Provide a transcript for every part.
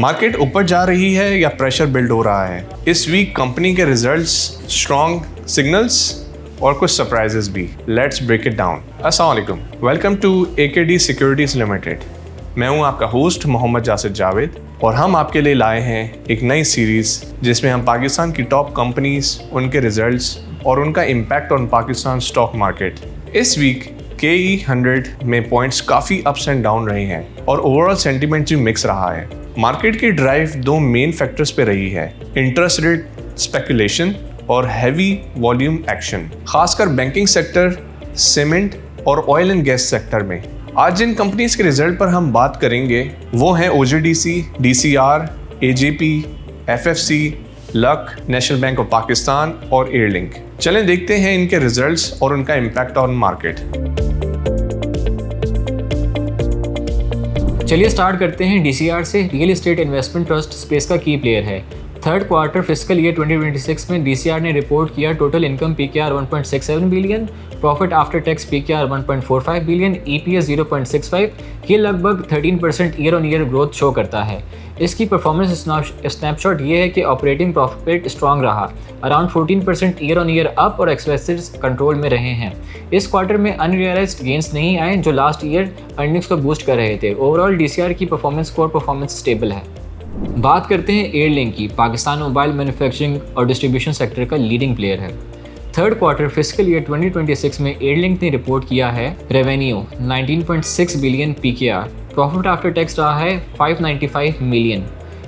Market ऊपर जा रही है या प्रेशर बिल्ड हो रहा है? इस वीक कंपनी के रिजल्ट्स, स्ट्रॉन्ग सिग्नल्स और कुछ सरप्राइजेस भी। Let's break it down. अस्सलाम वालेकुम, welcome to AKD securities limited. मैं हूं आपका होस्ट मोहम्मद जासिद जावेद और हम आपके लिए लाए हैं एक नई सीरीज़ जिसमें हम पाकिस्तान की टॉप कंपनीज, उनके रिजल्ट्स और उनका impact on Pakistan stock market. इस वीक KE 100 में पॉइंट्स काफ़ी अप्स एंड डाउन रहे हैं और ओवरऑल सेंटीमेंट भी मिक्स रहा है। मार्केट की ड्राइव दो मेन फैक्टर्स पे रही है, इंटरेस्ट रेट स्पेकुलेशन और हैवी वॉल्यूम एक्शन, खासकर बैंकिंग सेक्टर, सीमेंट और ऑयल एंड गैस सेक्टर में। आज जिन कंपनीज के रिजल्ट पर हम बात करेंगे वो हैं OGDC, DCR, AJP, FFC, luck, national bank of Pakistan और एयरलिंक। चलें देखते हैं इनके रिजल्ट्स और उनका इम्पैक्ट ऑन मार्केट। चलिए स्टार्ट करते हैं DCR से। Real estate investment trust space का की प्लेयर है। थर्ड क्वार्टर फिस्कल ईयर 2026 में DCR ने रिपोर्ट किया total income PKR 1.67 billion, profit after tax PKR 1.45 billion, EPS 0.65। ये लगभग 13% year on year growth show करता है। इसकी परफॉर्मेंस स्नैपशॉट ये है कि ऑपरेटिंग प्रॉफिट स्ट्रॉन्ग रहा, around 14% year on year up और एक्सपेंसेस कंट्रोल में रहे हैं। इस क्वार्टर में अनरियलाइज्ड गेंस नहीं आए जो लास्ट ईयर अर्निंग्स को बूस्ट कर रहे थे। ओवरऑल DCR की कोर परफॉर्मेंस स्टेबल है। बात करते हैं एयरलिंक की। पाकिस्तान मोबाइल मैन्युफैक्चरिंग और डिस्ट्रीब्यूशन सेक्टर का लीडिंग प्लेयर है। थर्ड क्वार्टर फिस्कल ईयर 2026 में एयरलिंक ने रिपोर्ट किया है revenue 19.6 billion PKR, profit after tax रहा है 595 मिलियन,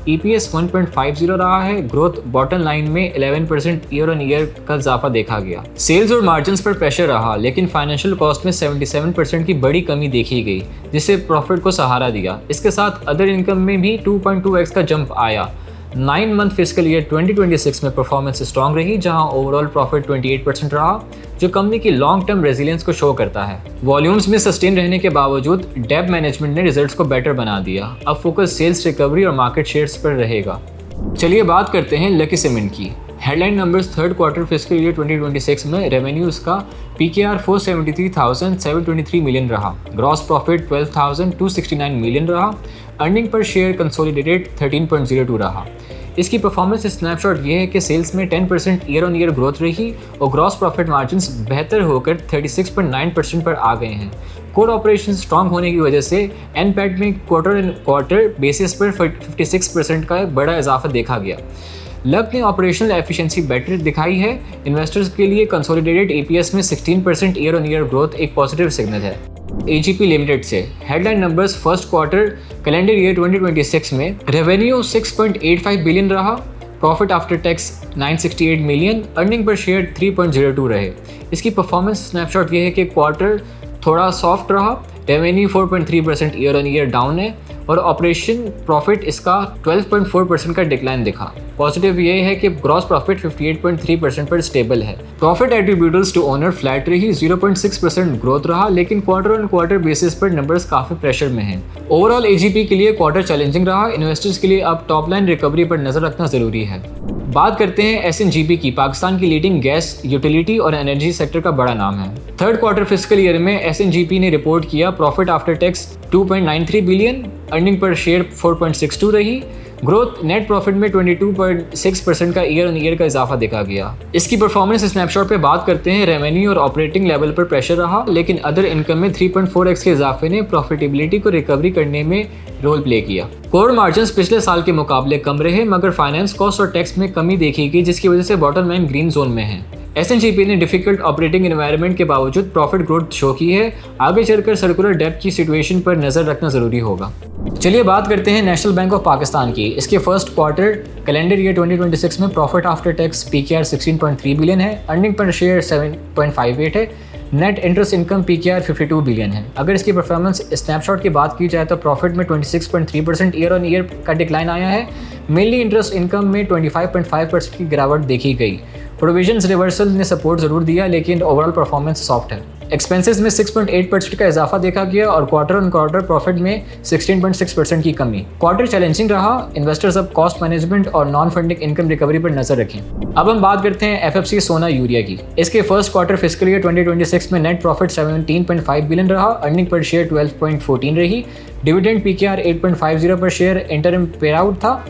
EPS 1.50 रहा है। ग्रोथ बॉटम लाइन में 11% ईयर ऑन ईयर का इजाफा देखा गया। सेल्स और मार्जिन्स पर प्रेशर रहा लेकिन फाइनेंशियल कॉस्ट में 77% की बड़ी कमी देखी गई जिससे प्रॉफिट को सहारा दिया। इसके साथ अदर इनकम में भी 2.2x का जंप आया। 9 मंथ फिस्कल ईयर 2026 में परफॉर्मेंस स्ट्रॉन्ग रही जहां ओवरऑल प्रॉफिट 28% रहा जो कंपनी की लॉन्ग टर्म रेजिलियंस को शो करता है। वॉल्यूम्स में सस्टेन रहने के बावजूद डेब्ट मैनेजमेंट ने रिजल्ट्स को बेटर बना दिया। अब फोकस सेल्स रिकवरी और मार्केट शेयर्स पर रहेगा। चलिए बात करते हैं लकी सीमेंट की। Headline numbers third quarter fiscal year 2026 में रेवेन्यूज का PKR 473,723 मिलियन रहा, ग्रॉस प्रॉफिट 12,269 मिलियन रहा, अर्निंग पर शेयर कंसोलिडेटेड 13.02 रहा। इसकी परफॉर्मेंस स्नैपशॉट ये है कि सेल्स में 10% ईयर ऑन ईयर ग्रोथ रही और ग्रॉस प्रॉफिट मार्जिन्स बेहतर होकर 36.9% पर आ गए हैं। कोर ऑपरेशन स्ट्रॉन्ग होने की वजह से NPAT में क्वार्टर बेसिस पर 56% का बड़ा इजाफा देखा गया। लक ने ऑपरेशनल एफिशिएंसी बेटर दिखाई है। इन्वेस्टर्स के लिए कंसोलिडेटेड EPS में 16% ईयर ऑन ईयर ग्रोथ एक पॉजिटिव सिग्नल है। AGP लिमिटेड से headline numbers first quarter calendar year 2026 में रेवेन्यू 6.85 बिलियन रहा, profit after tax 968 million, earning per share 3.02 रहे। इसकी परफॉर्मेंस स्नैपशॉट ये है कि क्वार्टर थोड़ा सॉफ्ट रहा, revenue 4.3% year on year down है और ऑपरेशन प्रॉफिट इसका 12.4% का डिक्लाइन दिखा। पॉजिटिव ये है कि ग्रॉस प्रॉफिट 58.3% पर स्टेबल है। प्रॉफिट एट्रीब्यूटल्स टू ओनर फ्लैट रही, 0.6% ग्रोथ रहा लेकिन क्वार्टर ऑन क्वार्टर बेसिस पर नंबर्स काफी प्रेशर में हैं। ओवरऑल AGP के लिए क्वार्टर चैलेंजिंग रहा। इन्वेस्टर्स के लिए अब टॉप लाइन रिकवरी पर नजर रखना जरूरी है। बात करते हैं SNGP की। पाकिस्तान की लीडिंग गैस, यूटिलिटी और एनर्जी सेक्टर का बड़ा नाम है। थर्ड क्वार्टर फिस्कल ईयर में SNGP ने रिपोर्ट किया profit after tax 2.93 billion, earning per share 4.62 रही। ग्रोथ नेट प्रॉफिट में 22.6% का ईयर ऑन ईयर का इजाफा देखा गया। इसकी परफॉर्मेंस स्नैपशॉट पे बात करते हैं। रेवेन्यू और ऑपरेटिंग लेवल पर प्रेशर रहा लेकिन अदर इनकम में 3.4x के इजाफे ने प्रॉफिटेबिलिटी को रिकवरी करने में रोल प्ले किया। कोर मार्जिन्स पिछले साल के मुकाबले कम रहे मगर फाइनेंस कॉस्ट और टैक्स में कमी देखी गई जिसकी वजह से बॉटम लाइन ग्रीन जोन में है। SNGP ने डिफिकल्ट ऑपरेटिंग एनवायरनमेंट के बावजूद प्रॉफिट ग्रोथ शो की है। आगे चलकर सर्कुलर डेब्ट की सिचुएशन पर नजर रखना जरूरी होगा। चलिए बात करते हैं नेशनल बैंक ऑफ पाकिस्तान की। इसके फर्स्ट क्वार्टर कैलेंडर ईयर 2026 में profit after tax PKR 16.3 billion है, अर्निंग पर शेयर 7.58 है, net interest income PKR 52 billion है। अगर इसकी परफॉर्मेंस स्नैपशॉट की बात की जाए तो प्रॉफिट में 26.3% ईयर ऑन ईयर का डिक्लाइन आया है। मेनली इंटरेस्ट इनकम में 25.5% की गिरावट देखी गई। प्रोविजंस रिवर्सल ने सपोर्ट ज़रूर दिया, लेकिन ओवरऑल परफॉर्मेंस सॉफ्ट है। एक्सपेंसेस में 6.8% का इजाफा देखा गया और क्वार्टर ऑन क्वार्टर प्रॉफिट में 16.6% की कमी। क्वार्टर चैलेंजिंग रहा। इन्वेस्टर्स अब कॉस्ट मैनेजमेंट और नॉन फंडिंग इनकम रिकवरी पर नजर रखें। अब हम बात करते हैं एफएफसी सोना यूरिया की। इसके फर्स्ट क्वार्टर फिस्कल ईयर 2026 में नेट प्रॉफिट 17.5 बिलियन रहा, अर्निंग पर शेयर 12.14 रही, डिविडेंड पीकेआर 8.50 पर शेयर इंटरिम पे आउट था।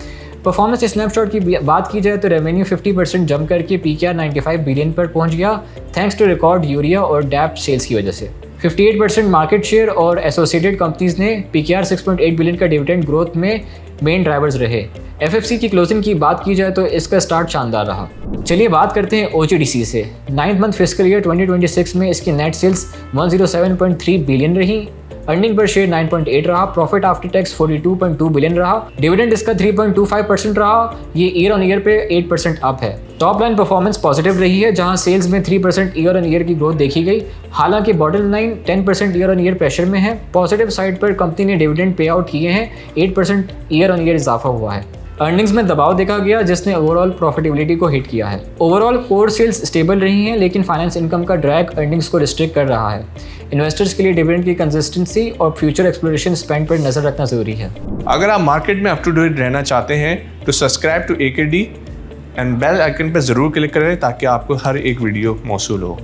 परफॉर्मेंस स्नैपशॉट की बात की जाए तो रेवेन्यू 50% जंप करके पीकेआर 95 बिलियन पर पहुंच गया, थैंक्स टू रिकॉर्ड यूरिया और डैप सेल्स की वजह से। 58% मार्केट शेयर और एसोसिएटेड कंपनीज ने पीकेआर 6.8 बिलियन का डिविडेंड ग्रोथ में मेन ड्राइवर्स रहे। एफएफसी की क्लोजिंग की बात की जाए तो इसका स्टार्ट शानदार रहा। चलिए बात करते हैं ओजीडीसी से। 9th मंथ फिस्कल ईयर 2026 में इसकी नेट सेल्स 107.3 बिलियन रही, अर्निंग पर शेयर 9.8 रहा, प्रॉफिट आफ्टर टैक्स 42.2 बिलियन रहा, डिविडेंड इसका 3.25% रहा, ये ईयर ऑन ईयर पे 8% अप है। टॉप लाइन परफॉर्मेंस पॉजिटिव रही है, जहां सेल्स में 3% ईयर ऑन ईयर की ग्रोथ देखी गई। हालांकि bottom line 10% year on year pressure में है। पॉजिटिव साइड पर कंपनी ने डिविडेंड पे आउट किए हैं, 8% ईयर ऑन ईयर इजाफा हुआ है। अर्निंग्स में दबाव देखा गया जिसने ओवरऑल प्रॉफिटेबिलिटी को हिट किया है। ओवरऑल कोर सेल्स स्टेबल रही हैं, लेकिन फाइनेंस इनकम का ड्रैग अर्निंग्स को रिस्ट्रिक्ट कर रहा है। इन्वेस्टर्स के लिए डिविडेंड की कंसिस्टेंसी और फ्यूचर एक्सप्लोरेशन स्पेंड पर नजर रखना जरूरी है। अगर आप मार्केट में अप टू डेट रहना चाहते हैं तो subscribe to AKD and bell icon पर ज़रूर क्लिक करें ताकि आपको हर एक वीडियो मौसूल हो।